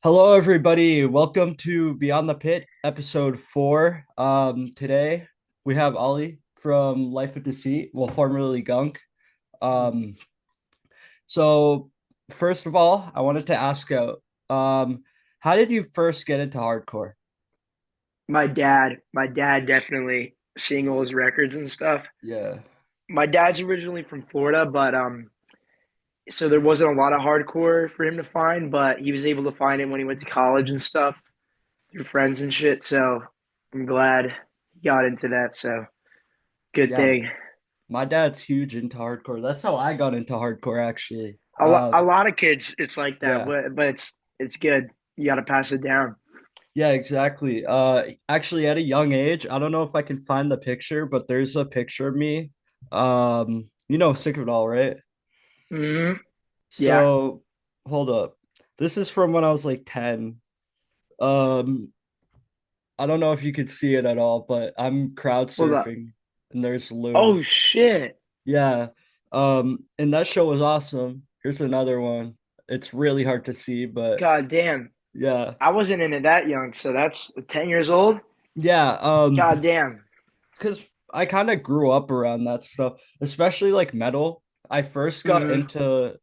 Hello, everybody. Welcome to Beyond the Pit, episode 4. Today we have Ollie from Life of Deceit, well, formerly Gunk. Um, so first of all, I wanted to ask you, how did you first get into hardcore? My dad definitely seeing all his records and stuff. Yeah, My dad's originally from Florida, but so there wasn't a lot of hardcore for him to find, but he was able to find it when he went to college and stuff through friends and shit. So I'm glad he got into that. So good yeah. thing. My dad's huge into hardcore. That's how I got into hardcore, actually. A lot of kids, it's like that, Yeah. but it's good. You got to pass it down. Yeah, exactly. Actually, at a young age, I don't know if I can find the picture, but there's a picture of me. Sick of it all, right? Hmm. Yeah. So, hold up. This is from when I was like 10. Um, I don't know if you could see it at all, but I'm crowd Hold up. surfing and there's Lou. Oh shit. Yeah. And that show was awesome. Here's another one. It's really hard to see, but God damn. yeah. I wasn't into that young, so that's 10 years old. Yeah, God damn. it's because I kind of grew up around that stuff, especially like metal. I first got Hmm. into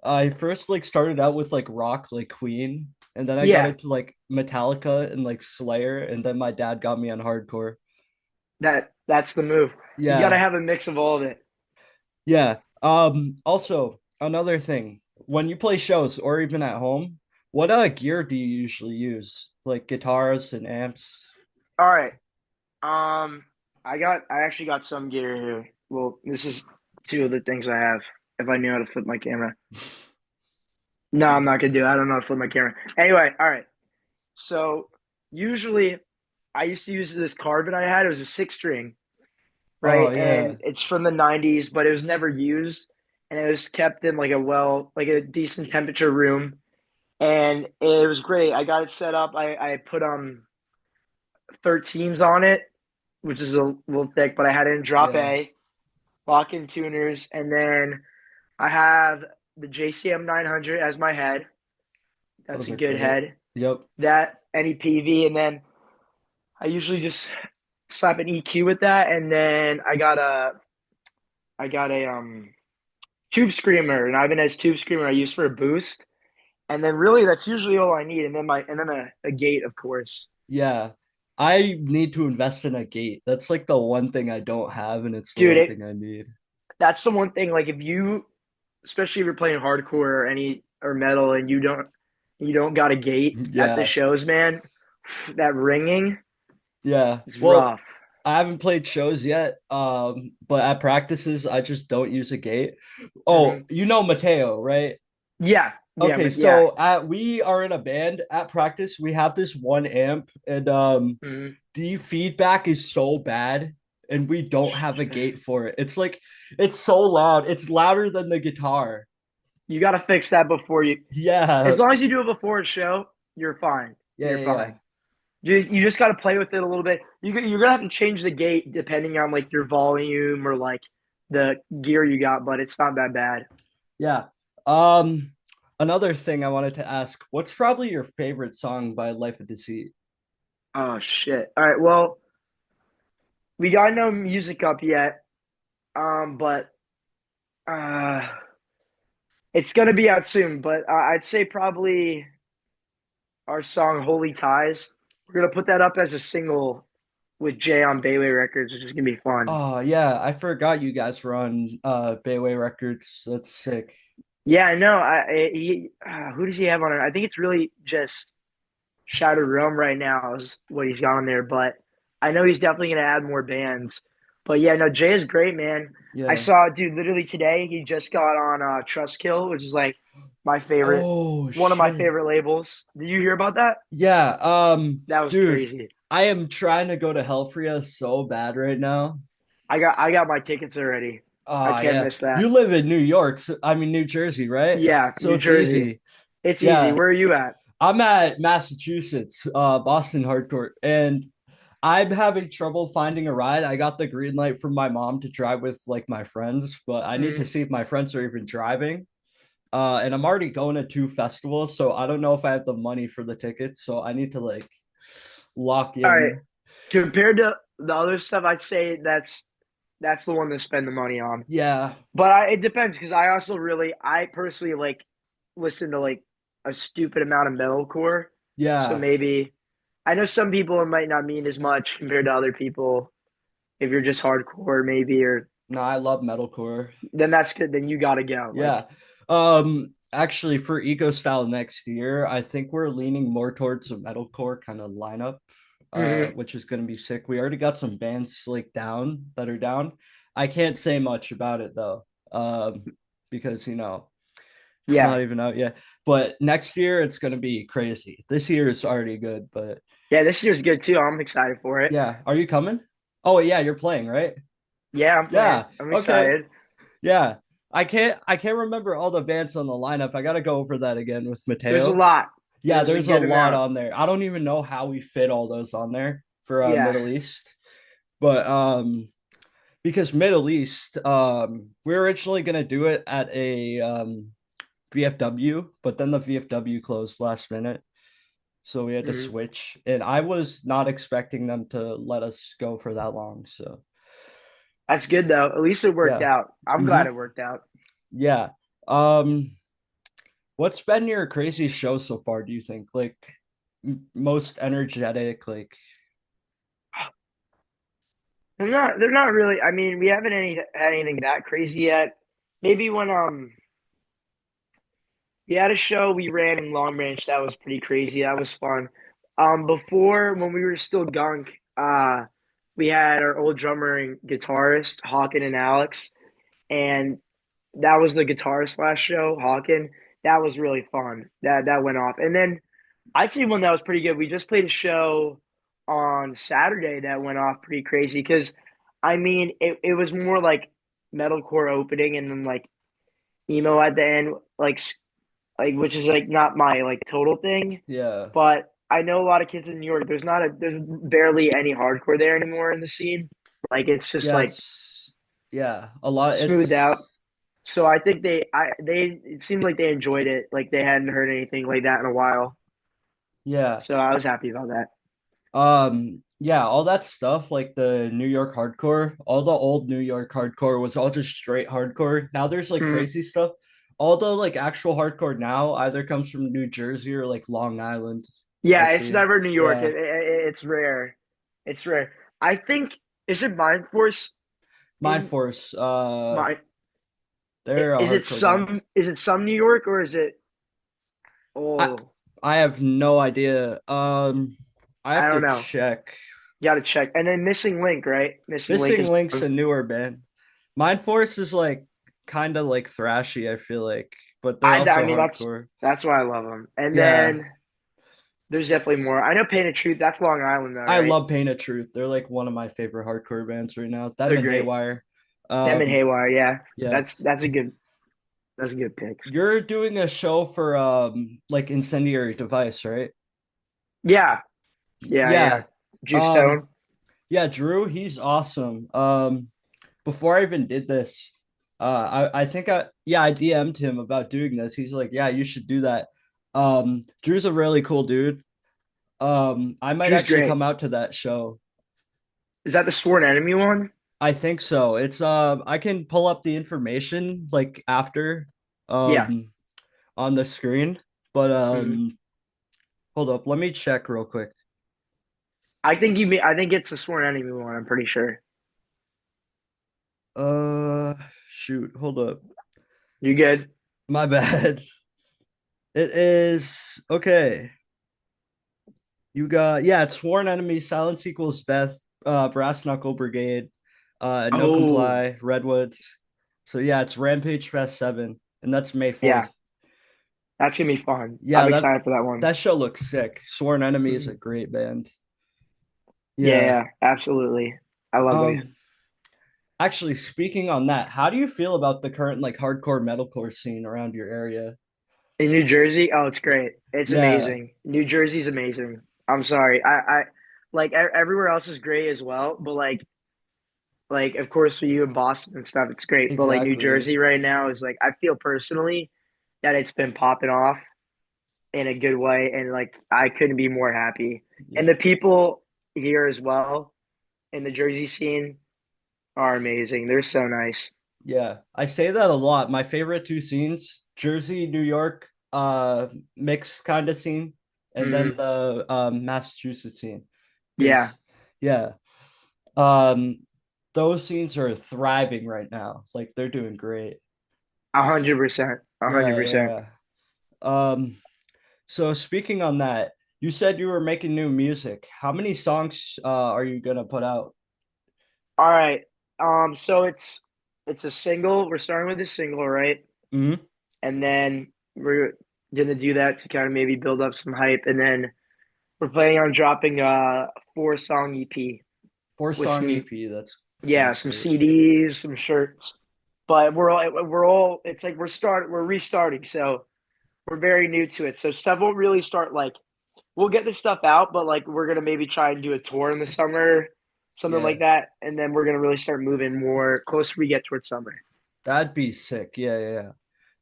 I first like started out with like rock, like Queen, and then I got Yeah, into like Metallica and like Slayer, and then my dad got me on hardcore. that's the move. You got to Yeah, have a mix of all of it. yeah. Also another thing, when you play shows or even at home, what gear do you usually use? Like guitars and amps? All right. Um, I actually got some gear here. Well, this is two of the things I have. If I knew how to flip my camera. No, I'm not gonna do it. I don't know how to flip my camera. Anyway, all right. So usually I used to use this carbon I had. It was a six string, Oh right? yeah, And it's from the 90s, but it was never used. And it was kept in like a decent temperature room. And it was great. I got it set up. I put 13s on it, which is a little thick, but I had it in drop yeah. A, lock in tuners, and then I have the JCM 900 as my head. That's Those a are good great. head. Yep. That any PV, and then I usually just slap an EQ with that, and then I got a tube screamer, an Ibanez tube screamer I use for a boost, and then really that's usually all I need, and then a gate, of course. Yeah. I need to invest in a gate. That's like the one thing I don't have, and it's the Dude, one thing I need. that's the one thing. Like if you, especially if you're playing hardcore or any or metal, and you don't got a gate at the Yeah. shows, man, that ringing Yeah. is Well, rough. I haven't played shows yet. But at practices, I just don't use a gate. Oh, Hmm. you know Mateo, right? Yeah, yeah, Okay, but yeah. so we are in a band at practice. We have this one amp, and Hmm. the feedback is so bad, and we don't have a gate for it. It's like it's so loud. It's louder than the guitar. You got to fix that before you. Yeah. As long as you do it before a show, you're fine. Yeah, You're yeah, fine. yeah. You just got to play with it a little bit. You're gonna have to change the gate depending on like your volume or like the gear you got, but it's not that bad. Yeah. Um, Another thing I wanted to ask, what's probably your favorite song by Life of Deceit? Oh shit. All right. Well, we got no music up yet. But uh, it's gonna be out soon. But I'd say probably our song "Holy Ties." We're gonna put that up as a single with Jay on Bayway Records, which is gonna be fun. Oh yeah, I forgot you guys were on Bayway Records. That's sick. Yeah, no, who does he have on it? I think it's really just Shattered Realm right now is what he's got on there, but I know he's definitely gonna add more bands. But yeah, no, Jay is great, man. I Yeah. saw, dude, literally today he just got on Trustkill, which is like my favorite, Oh one of my shit. favorite labels. Did you hear about that? Yeah, That was dude, crazy. I am trying to go to Hellfria so bad right now. I got my tickets already. I Oh can't yeah. miss that. You live in New York, I mean New Jersey, right? Yeah, So New it's Jersey. easy. It's easy. Yeah. Where are you at? I'm at Massachusetts, Boston Hardcore, and I'm having trouble finding a ride. I got the green light from my mom to drive with like my friends, but I need to Hmm. see if my friends are even driving. And I'm already going to two festivals, so I don't know if I have the money for the tickets, so I need to like lock All right. in. Compared to the other stuff, I'd say that's the one to spend the money on. Yeah, But it depends because I personally like listen to like a stupid amount of metalcore. So yeah. maybe I know some people it might not mean as much compared to other people if you're just hardcore maybe or No, I love metalcore. then that's good. Then you gotta go. Like, Yeah. Actually for Eco Style next year, I think we're leaning more towards a metalcore kind of lineup, mhm. which is gonna be sick. We already got some bands like down that are down. I can't say much about it though. Because it's Yeah, not even out yet. But next year it's gonna be crazy. This year is already good, but yeah. This year's good too. I'm excited for it. yeah. Are you coming? Oh yeah, you're playing, right? Yeah, I'm playing. Yeah. I'm Okay. excited. Yeah. I can't remember all the bands on the lineup. I gotta go over that again with There's a Mateo. lot. Yeah, There's a there's a good lot amount. on there. I don't even know how we fit all those on there for Yeah. Middle East. But because Middle East, we were originally gonna do it at a VFW, but then the VFW closed last minute. So we had to Mhm. switch. And I was not expecting them to let us go for that long. So That's good though. At least it worked yeah. out. I'm glad Mm-hmm. it worked out. Yeah. Um, what's been your craziest show so far, do you think? Like most energetic, like They're not really. I mean, we haven't had anything that crazy yet. Maybe when we had a show we ran in Long Branch that was pretty crazy. That was fun. Before when we were still Gunk, we had our old drummer and guitarist Hawken and Alex, and that was the guitarist last show, Hawken. That was really fun. That went off, and then I'd say one that was pretty good. We just played a show on Saturday that went off pretty crazy because, I mean, it was more like metalcore opening and then like emo at the end, like which is like not my like total thing, yeah. but I know a lot of kids in New York. There's barely any hardcore there anymore in the scene. Like it's just Yeah, like it's yeah, a lot. smoothed out. It's So I think they it seemed like they enjoyed it. Like they hadn't heard anything like that in a while. yeah. So I was happy about that. Yeah, all that stuff like the New York hardcore, all the old New York hardcore was all just straight hardcore. Now there's like Hmm. crazy stuff. All the like actual hardcore now either comes from New Jersey or like Long Island. I Yeah, it's see. never New York. Yeah. It's rare. It's rare. I think is it Mind Force Mind in Force, my they're a hardcore band. is it some New York or is it I oh I have no idea. I I have to don't know. check. You gotta check. And then Missing Link, right? Missing Link Missing is Link's a newer band. Mind Force is like kind of like thrashy, I feel like, but they're I also mean hardcore. that's why I love them. And Yeah, then there's definitely more. I know Pain of Truth. That's Long Island though, I right? love Pain of Truth. They're like one of my favorite hardcore bands right now. Them They're and great. Haywire. Them and Haywire, yeah. Yeah. That's a good pick. You're doing a show for like Incendiary Device, right? Yeah, yeah. Yeah. Juice Um, Stone. yeah, Drew, he's awesome. Before I even did this, I think I DM'd him about doing this. He's like, yeah, you should do that. Drew's a really cool dude. I might Drew's actually great. come out to that show. Is that the Sworn Enemy one? I think so. It's I can pull up the information like after Yeah. um on the screen, but Mhm. hold up, let me check real quick. I think it's the Sworn Enemy one, I'm pretty sure. Shoot, hold up. You good? My bad. It is okay. You got yeah, it's Sworn Enemy, Silence Equals Death, Brass Knuckle Brigade, No Oh, Comply, Redwoods. So yeah, it's Rampage Fest 7, and that's May yeah. 4th. That's gonna be fun. Yeah, I'm that excited for that one. that show looks sick. Sworn Enemy is a Mhm. great band. Yeah, Yeah. yeah, absolutely. I love those. Um, actually, speaking on that, how do you feel about the current like hardcore metalcore scene around your area? In New Jersey, oh, it's great. It's Yeah, amazing. New Jersey's amazing. I'm sorry. I like everywhere else is great as well, but like of course for you in Boston and stuff, it's great. But like New exactly. Jersey right now is like I feel personally, that it's been popping off in a good way, and like I couldn't be more happy. And Yeah. the people here as well in the Jersey scene are amazing. They're so nice. Yeah, I say that a lot. My favorite two scenes, Jersey, New York, mixed kind of scene, and then Hmm. the Massachusetts scene. Yeah, Because yeah, um those scenes are thriving right now. Like they're doing great. 100%, a hundred Yeah, percent. yeah. So speaking on that, you said you were making new music. How many songs are you gonna put out? All right. So it's a single. We're starting with a single, right? Hmm. And then we're gonna do that to kind of maybe build up some hype, and then we're planning on dropping a 4 song EP Four with song some, EP. That yeah, sounds some great. CDs, some shirts. But we're all it's like we're restarting, so we're very new to it. So stuff won't really start like we'll get this stuff out, but like we're gonna maybe try and do a tour in the summer, something Yeah. like that, and then we're gonna really start moving more closer we get towards summer. That'd be sick. Yeah, yeah, yeah.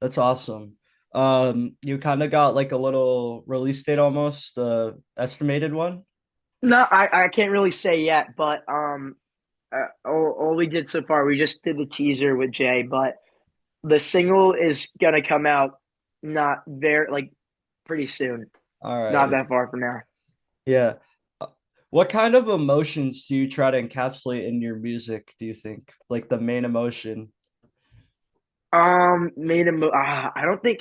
That's awesome. You kind of got like a little release date almost, estimated one. No, I can't really say yet, but all we did so far, we just did the teaser with Jay, but the single is gonna come out not very like pretty soon, All not right. that far from now. Yeah. Uh, What kind of emotions do you try to encapsulate in your music, do you think? Like the main emotion? Made him. I don't think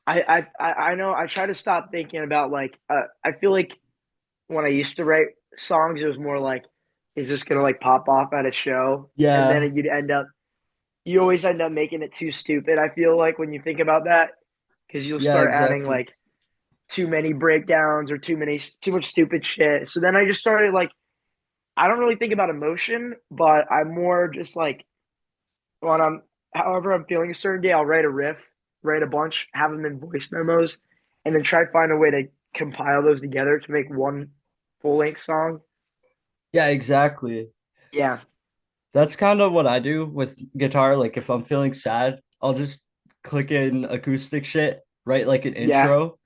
I know. I try to stop thinking about like. I feel like when I used to write songs, it was more like, is this gonna like pop off at a show? And Yeah. then you always end up making it too stupid. I feel like when you think about that, because you'll Yeah, start adding exactly. like too many breakdowns or too much stupid shit. So then I just started like, I don't really think about emotion, but I'm more just like when however I'm feeling a certain day, I'll write a riff, write a bunch, have them in voice memos, and then try to find a way to compile those together to make one full length song. Yeah, exactly. Yeah, That's kind of what I do with guitar. Like if I'm feeling sad, I'll just click in acoustic shit, write like an yeah, intro,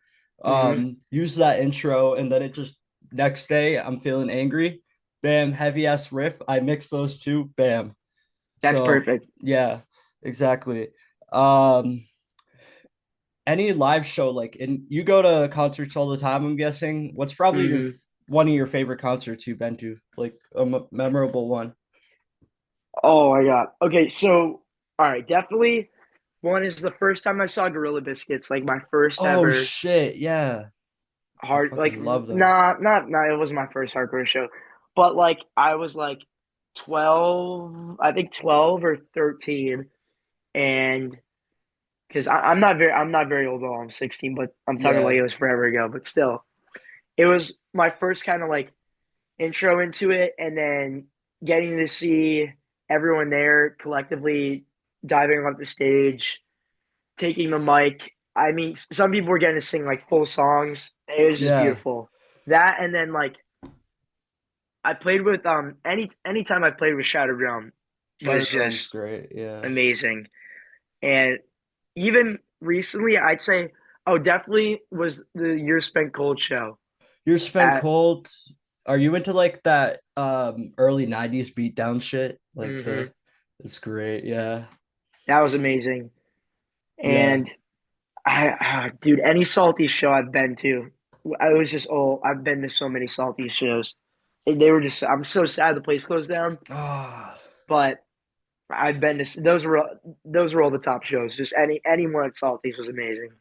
hmm use that intro, and then it just next day I'm feeling angry, bam, heavy ass riff. I mix those two, bam. that's So perfect. yeah, exactly. Um, any live show like and you go to concerts all the time, I'm guessing. What's probably hmm one of your favorite concerts you've been to? Like a memorable one. Oh my God. Okay, so all right, definitely one is the first time I saw Gorilla Biscuits, like my first Oh ever shit, yeah. I hard, like fucking love those. not it was my first hardcore show, but like I was like 12, I think 12 or 13, and because I'm not very old at all. I'm 16, but I'm talking like Yeah. it was forever ago. But still, it was my first kind of like intro into it, and then getting to see everyone there collectively diving off the stage, taking the mic. I mean, some people were getting to sing like full songs. It was just Yeah. beautiful. That and then like I played with anytime I played with Shattered Realm Shadow was Realm's just great. Yeah. amazing. And even recently, I'd say, oh, definitely was the Year Spent Cold show. You're spent At cold. Are you into like that early 90s beatdown shit? Like hmm the it's great. Yeah. That was amazing. Yeah. And dude, any salty show I've been to, I was just oh, I've been to so many salty shows. And they were just, I'm so sad the place closed down, Ah, but I've been to those were all the top shows. Just anyone at Salty's was amazing.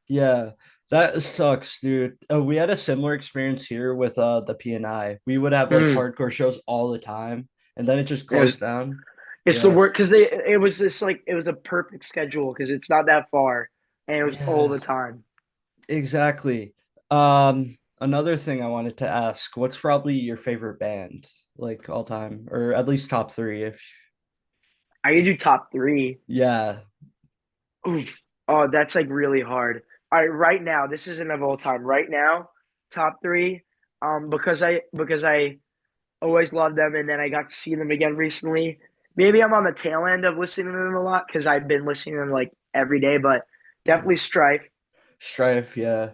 yeah. That sucks, dude. We had a similar experience here with the P&I. We would have like Mm. hardcore shows all the time, and then it just It was closed down. it's the Yeah. work because they it was just like it was a perfect schedule because it's not that far and it was all Yeah. the time. Exactly. Another thing I wanted to ask, what's probably your favorite band, like all time, or at least top three if I could do top three. yeah. Oof. Oh, that's like really hard. All right, right now, this isn't of all time. Right now, top three. Because I always loved them, and then I got to see them again recently. Maybe I'm on the tail end of listening to them a lot because I've been listening to them like every day. But Definitely Strife. Strife, yeah.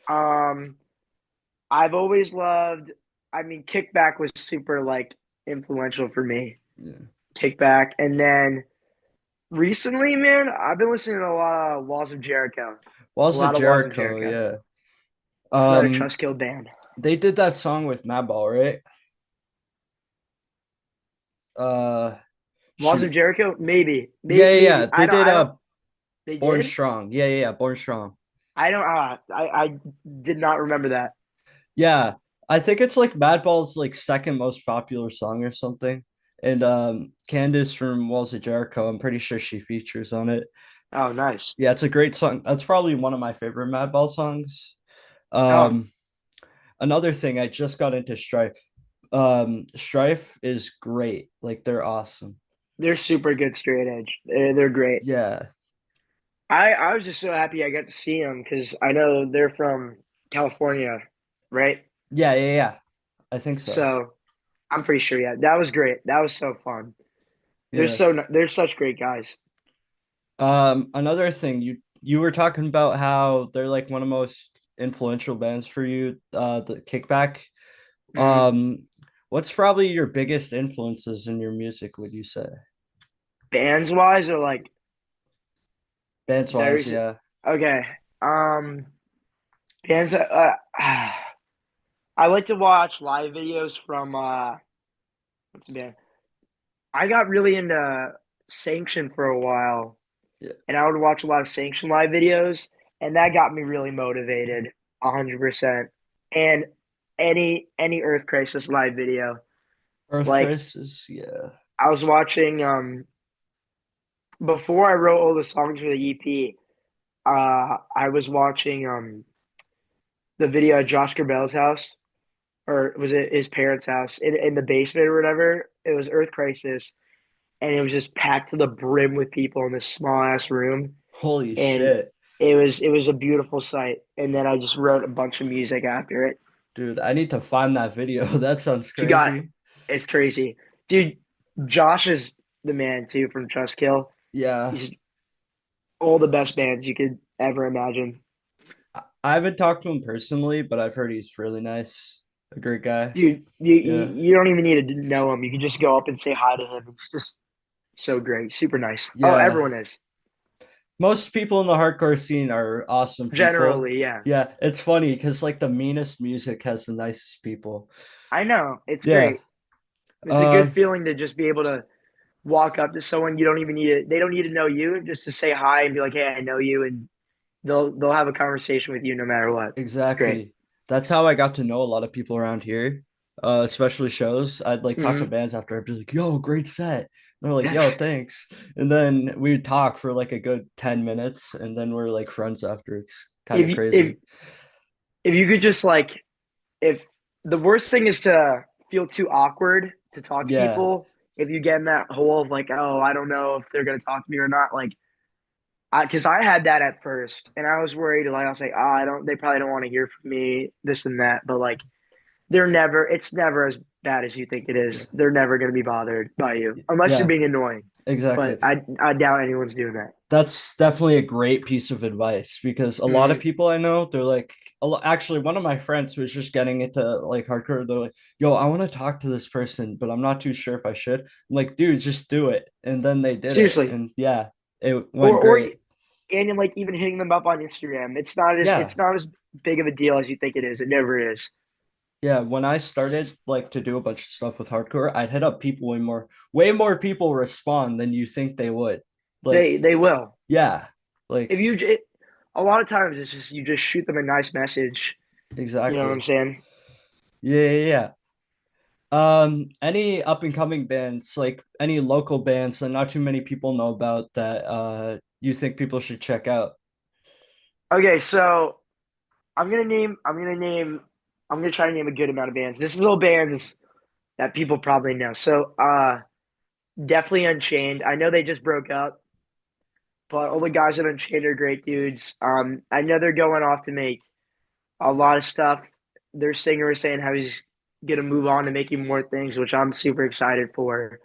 Um, I've always loved. I mean, Kickback was super like influential for me. Yeah. Kickback, and then recently, man, I've been listening to a lot of Walls of Jericho. A Walls of lot of Walls of Jericho, Jericho. yeah. Another Um, Trust Kill band. they did that song with Madball, right? Uh, Walls of shoot. Jericho, maybe, Yeah, maybe, yeah, maybe. yeah. They did I don't. They Born did. Strong. Yeah, yeah, yeah, Born Strong. I don't. I did not remember that. Yeah. I think it's like Madball's like second most popular song or something. And Candace from Walls of Jericho, I'm pretty sure she features on it. Oh, nice. Yeah, it's a great song. That's probably one of my favorite Madball songs. Oh, Um, another thing, I just got into Strife. Strife is great. Like they're awesome. they're super good straight edge. They're great. Yeah. I was just so happy I got to see them because I know they're from California, right? Yeah, yeah, yeah. I think so. So I'm pretty sure. Yeah, that was great. That was so fun. Yeah. They're such great guys. Another thing, you were talking about how they're like one of the most influential bands for you, the Kickback. Hmm. Um, what's probably your biggest influences in your music, would you say? Bands wise, or like Bands wise, there's yeah. okay. Bands. I like to watch live videos from what's the band? I got really into Sanction for a while, Yeah. and I would watch a lot of Sanction live videos, and that got me really motivated, 100%. And any Earth Crisis live video, Earth like Crisis, yeah. I was watching before I wrote all the songs for the EP, I was watching the video at Josh Grabel's house, or was it his parents' house in the basement or whatever? It was Earth Crisis, and it was just packed to the brim with people in this small ass room, Holy and shit. it was a beautiful sight. And then I just wrote a bunch of music after it. Dude, I need to find that video. That sounds You got crazy. it's crazy, dude. Josh is the man too from Trust Kill. Yeah. He's all the best bands you could ever imagine. I haven't talked to him personally, but I've heard he's really nice. A great guy. Dude, you, you Yeah. you don't even need to know him. You can just go up and say hi to him. It's just so great, super nice. Oh, Yeah. everyone is Most people in the hardcore scene are awesome people. generally, yeah. Yeah, it's funny because like the meanest music has the nicest people. I know it's Yeah. great. It's a Uh, good feeling to just be able to walk up to someone. You don't even need it. They don't need to know you. Just to say hi and be like, "Hey, I know you," and they'll have a conversation with you no matter what. It's great. exactly. That's how I got to know a lot of people around here. Especially shows. I'd like talk to Hmm. bands after. I'd be like, "Yo, great set." And they're like, That's "Yo, thanks." And then we'd talk for like a good 10 minutes, and then we're like friends after. It's kind if of you, if crazy. if you could just like if the worst thing is to feel too awkward to talk to Yeah. people. If you get in that hole of like, oh, I don't know if they're gonna talk to me or not, like, because I had that at first, and I was worried. Like, I was like, oh, I don't. They probably don't want to hear from me, this and that. But like, they're never. It's never as bad as you think it Yeah. is. They're never gonna be bothered by you unless you're Yeah, being annoying. But exactly. I doubt anyone's doing that. That's definitely a great piece of advice because a lot of Hmm. people I know, they're like, actually, one of my friends who was just getting into like hardcore, they're like, yo, I want to talk to this person, but I'm not too sure if I should. I'm like, dude, just do it. And then they did it. Seriously, And yeah, it or went or great. and like even hitting them up on Instagram. Yeah. It's not as big of a deal as you think it is. It never is. Yeah. When I started like to do a bunch of stuff with hardcore, I'd hit up people way more people respond than you think they would. Like, They will. yeah, If like, a lot of times it's just you just shoot them a nice message. You know what I'm exactly. saying? Yeah, yeah, yeah. Any up and coming bands, like any local bands that not too many people know about that you think people should check out? Okay, so I'm gonna try to name a good amount of bands. This is all bands that people probably know. So definitely Unchained. I know they just broke up, but all the guys at Unchained are great dudes. I know they're going off to make a lot of stuff. Their singer is saying how he's gonna move on to making more things, which I'm super excited for.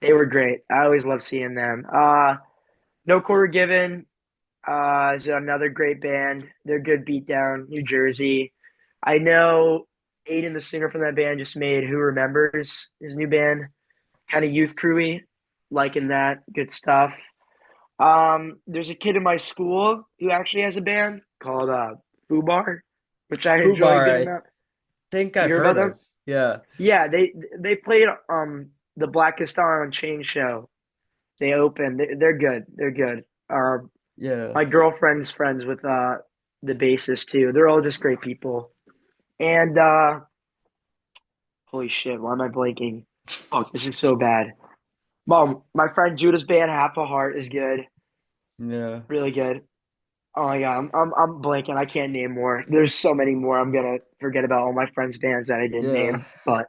They were great. I always love seeing them. No Quarter Given. Is another great band. They're good beatdown, New Jersey. I know Aiden, the singer from that band, just made Who Remembers, his new band. Kind of youth crewy, liking that. Good stuff. There's a kid in my school who actually has a band called Fubar, which I enjoy a Fubar, good I amount. think You I've hear about heard them? of. Yeah, Yeah, they played the Blackest Star on Chain show. They opened. They're good. They're good. yeah. My girlfriend's friends with the bassist too. They're all just great people. And holy shit, why am I blanking? Oh, this is so bad. Mom, my friend Judah's band Half a Heart is good. Yeah. Really good. Oh my god, I'm blanking. I can't name more. There's so many more. I'm gonna forget about all my friends' bands that I didn't Yeah. name. But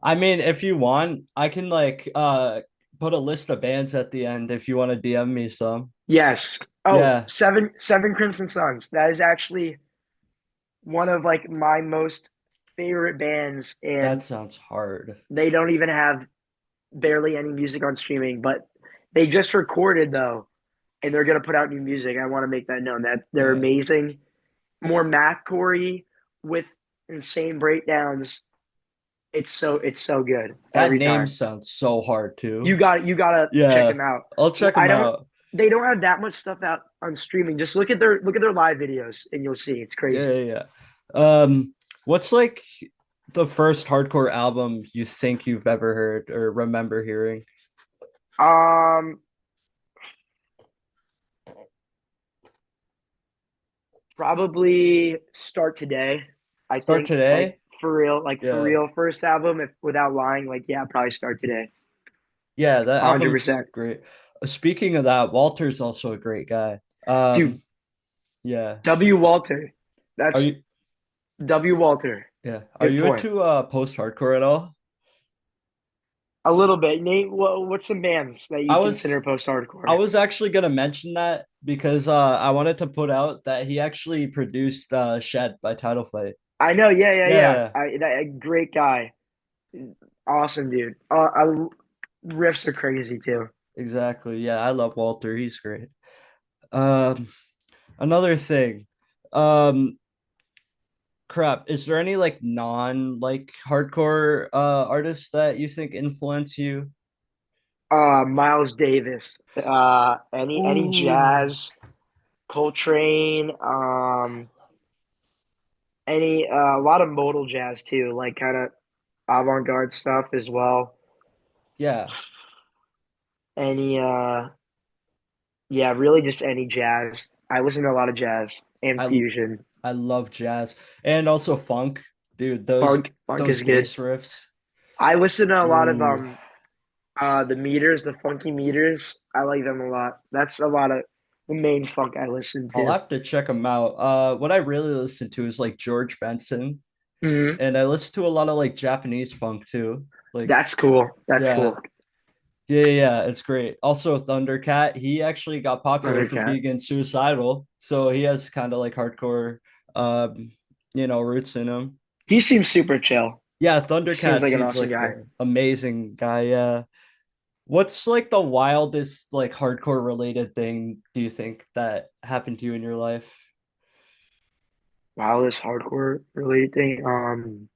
I mean, if you want, I can like put a list of bands at the end if you want to DM me some. yes. Oh, Yeah, seven Crimson Suns. That is actually one of like my most favorite bands, that and sounds hard. they don't even have barely any music on streaming, but they just recorded though, and they're gonna put out new music. I want to make that known that they're Yeah. amazing, more mathcore with insane breakdowns. It's so good That every name time. sounds so hard too. You gotta check Yeah. them out. I'll check I them don't. out. They don't have that much stuff out on streaming. Just look at their live videos, and you'll see it's Yeah, crazy. yeah, yeah. What's like the first hardcore album you think you've ever heard or remember hearing? Um, Probably Start Today. I Start think like today? for Yeah. real, first album. If without lying, like yeah, probably Start Today. Yeah, that 100 album's percent, great. Speaking of that, Walter's also a great guy. dude. Yeah. W. Walter, Are that's you W. Walter. yeah, are Good you point. into post-hardcore at all? A little bit. Nate, what's some bands that I you was consider post I hardcore? was actually gonna mention that because I wanted to put out that he actually produced Shed by Title Fight. I know. Yeah, yeah, yeah. Yeah, A great guy. Awesome, dude. Riffs are crazy too. exactly. Yeah, I love Walter. He's great. Um, another thing. Um, crap. Is there any like non like hardcore artists that you think influence you? Miles Davis. Any Oh, jazz, Coltrane. Any a lot of modal jazz too, like kind of avant-garde stuff as well. yeah. Any Yeah, really just any jazz. I listen to a lot of jazz and I fusion. I love jazz and also funk, dude. Funk Those is good. bass riffs. I listen to a lot of Ooh, the meters, the funky meters. I like them a lot. That's a lot of the main funk I listen I'll to. have to check them out. What I really listen to is like George Benson, Hmm. and I listen to a lot of like Japanese funk too. Like, That's cool. That's yeah, cool. yeah, it's great. Also, Thundercat, he actually got popular for Thundercat. being suicidal, so he has kind of like hardcore, um, roots in him. He seems super chill. Yeah, He seems Thundercat like an seems awesome like guy. an amazing guy. Yeah. What's like the wildest like hardcore related thing do you think that happened to you in your life? Wow, this hardcore related thing.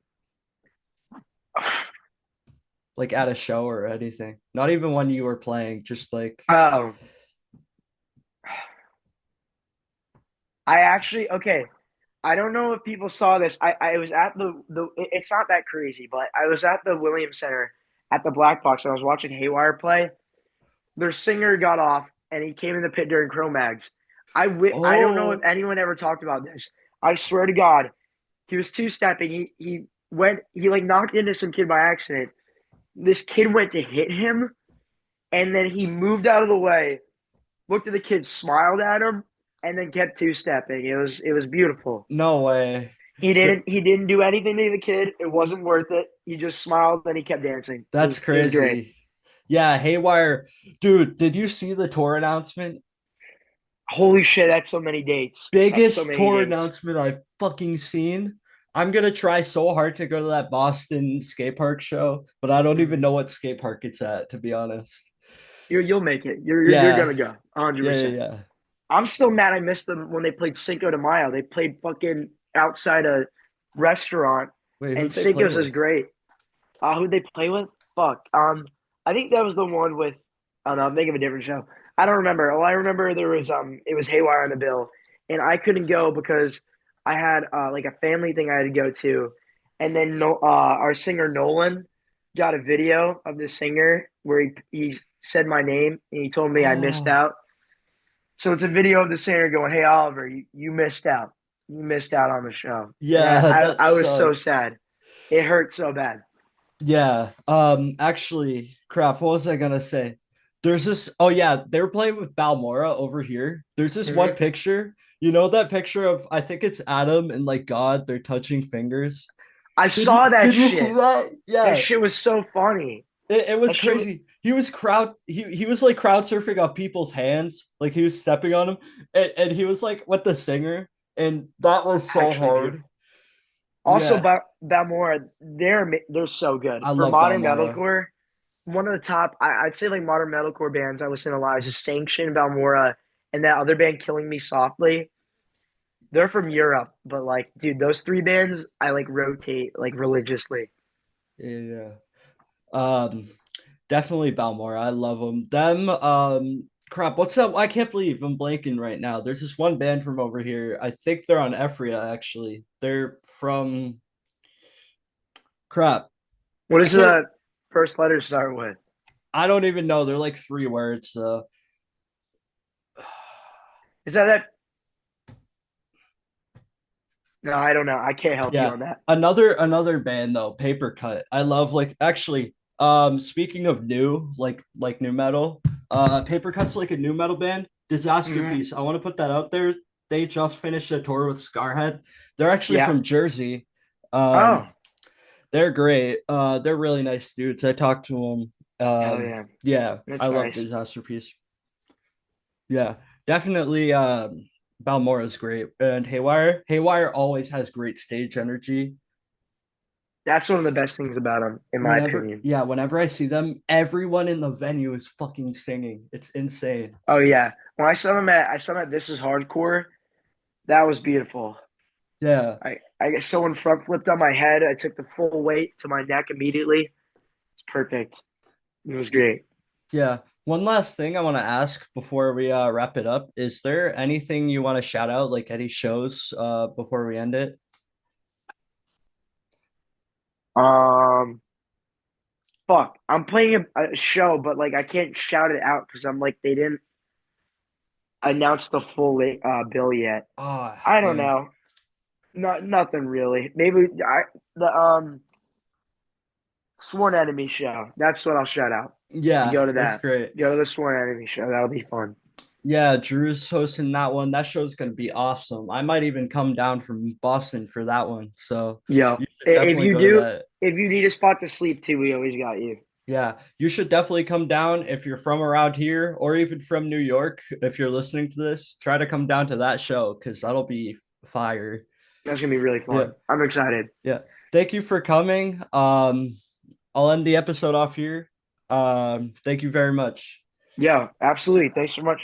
Like at a show or anything? Not even when you were playing, just like Oh, I actually okay. I don't know if people saw this. I was at it's not that crazy, but I was at the Williams Center at the Black Box. And I was watching Haywire play. Their singer got off and he came in the pit during Cro-Mags. I don't know if oh anyone ever talked about this. I swear to God, he was two-stepping. He like knocked into some kid by accident. This kid went to hit him, and then he moved out of the way, looked at the kid, smiled at him, and then kept two-stepping. It was beautiful. no way. He Th- didn't he didn't do anything to the kid. It wasn't worth it. He just smiled and he kept dancing. It that's was it was great. crazy. Yeah, Haywire. Dude, did you see the tour announcement? Holy shit, that's so many dates. That's so Biggest many tour dates. announcement I've fucking seen. I'm gonna try so hard to go to that Boston skate park show, but I don't even Mm. know what skate park it's at, to be honest. You'll make it. You're Yeah, gonna go 100%. yeah. I'm still mad I missed them when they played Cinco de Mayo. They played fucking outside a restaurant, Wait, and who'd they play Cinco's is with? great. Who'd they play with? Fuck. I think that was the one with. I don't know. I'm thinking of a different show. I don't remember. All I remember there was it was Haywire on the Bill, and I couldn't go because I had like a family thing I had to go to, and then no, our singer Nolan got a video of the singer where he said my name and he told me I missed Oh, out. So it's a video of the singer going, "Hey Oliver, you missed out. You missed out on the show," and yeah, that I was so sucks. sad. It hurt so bad. Yeah. Actually, crap, what was I gonna say? There's this, oh yeah, they were playing with Balmora over here. There's this one Mhm. picture. You know that picture of I think it's Adam and like God, they're touching fingers. I saw that Did you see shit. that? That Yeah. shit was so funny. It was That shit was crazy. He was like crowd surfing on people's hands, like he was stepping on them, and he was like with the singer, and that was so actually hard. beautiful. Also, Yeah, Balmora, they're so good I for love modern Balmora. metalcore. One of the top, I'd say like modern metalcore bands I listen to a lot is Sanction, Balmora, and that other band, Killing Me Softly. They're from Europe, but like, dude, those three bands I like rotate like religiously. Yeah, yeah. Um, Definitely Balmora. I love them. Them, crap, what's up? I can't believe I'm blanking right now. There's this one band from over here. I think they're on Ephria, actually. They're from crap. What I does can't the first letter start with? I don't even know. They're like three words, so Is that? No, I don't know. I can't help you yeah. on that. Another band though, Paper Cut. I love like actually speaking of new, like new metal, Paper Cut's like a new metal band. Disaster Hmm. Piece. I want to put that out there. They just finished a tour with Scarhead. They're actually Yeah. from Jersey. Oh, Um they're great. They're really nice dudes. I talked to them. hell yeah. Yeah, I That's love nice. Disaster Piece. Yeah, definitely. Balmora is great, and Haywire. Haywire always has great stage energy. That's one of the best things about them, in my opinion. Whenever I see them, everyone in the venue is fucking singing. It's insane. Oh yeah. When I saw them at This Is Hardcore, that was beautiful. Yeah, I guess someone front flipped on my head. I took the full weight to my neck immediately. It's perfect. It was great. yeah. One last thing I want to ask before we wrap it up. Is there anything you want to shout out, like any shows before we end it? Um, fuck. I'm playing a show, but like I can't shout it out because I'm like they didn't announce the full bill yet. Ah, I don't damn. know. Not nothing really. Maybe the Sworn Enemy show. That's what I'll shout out. You Yeah, go to that's that. great. Go to the Sworn Enemy show. That'll be fun. Yeah, Drew's hosting that one. That show's gonna be awesome. I might even come down from Boston for that one. So Yo, you should definitely go to that. if you need a spot to sleep too, we always got you. Yeah, you should definitely come down if you're from around here or even from New York. If you're listening to this, try to come down to that show because that'll be fire. That's gonna be really Yeah, fun. I'm excited. yeah. Thank you for coming. I'll end the episode off here. Thank you very much. Yeah, absolutely. Thanks so much.